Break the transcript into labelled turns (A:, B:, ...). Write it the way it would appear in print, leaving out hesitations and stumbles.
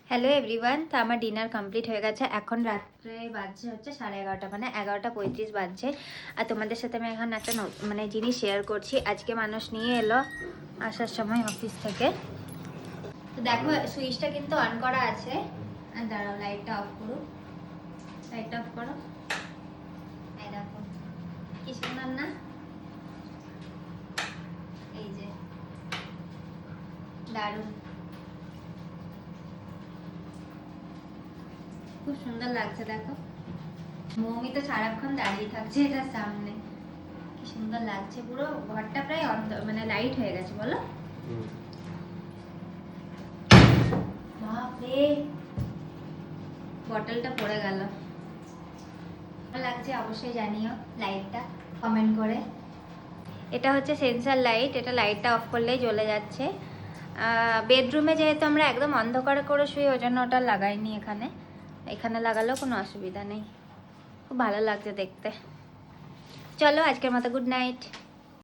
A: Hello everyone, তো আমার dinner complete হয়ে গেছে। এখন রাত্রে বাজছে হচ্ছে 11:30, মানে 11:35 বাজছে। আর তোমাদের সাথে আমি এখন একটা মানে জিনিস শেয়ার করছি। আজকে মানুষ নিয়ে এলো আসার সময় অফিস থেকে। তো দেখো সুইচটা কিন্তু অন করা আছে। আর দাঁড়াও, লাইটটা অফ করো, লাইটটা অফ করো। এই দেখো কি সুন্দর না, এই যে দারুণ, খুব সুন্দর লাগছে। দেখো মৌমি তো সারাক্ষণ দাঁড়িয়ে থাকছে এটার সামনে, কি সুন্দর লাগছে। পুরো ঘরটা প্রায় মানে লাইট হয়ে গেছে, বলো। বাপরে, বটলটা পড়ে গেল। ভালো লাগছে অবশ্যই জানিও লাইটটা কমেন্ট করে। এটা হচ্ছে সেন্সার লাইট, এটা লাইটটা অফ করলেই জ্বলে যাচ্ছে। বেডরুমে যেহেতু আমরা একদম অন্ধকার করে শুই, ওই জন্য ওটা লাগাইনি এখানে। এখানে লাগালেও কোনো অসুবিধা নেই। খুব ভালো লাগছে দেখতে। চলো আজকের মতো গুড নাইট।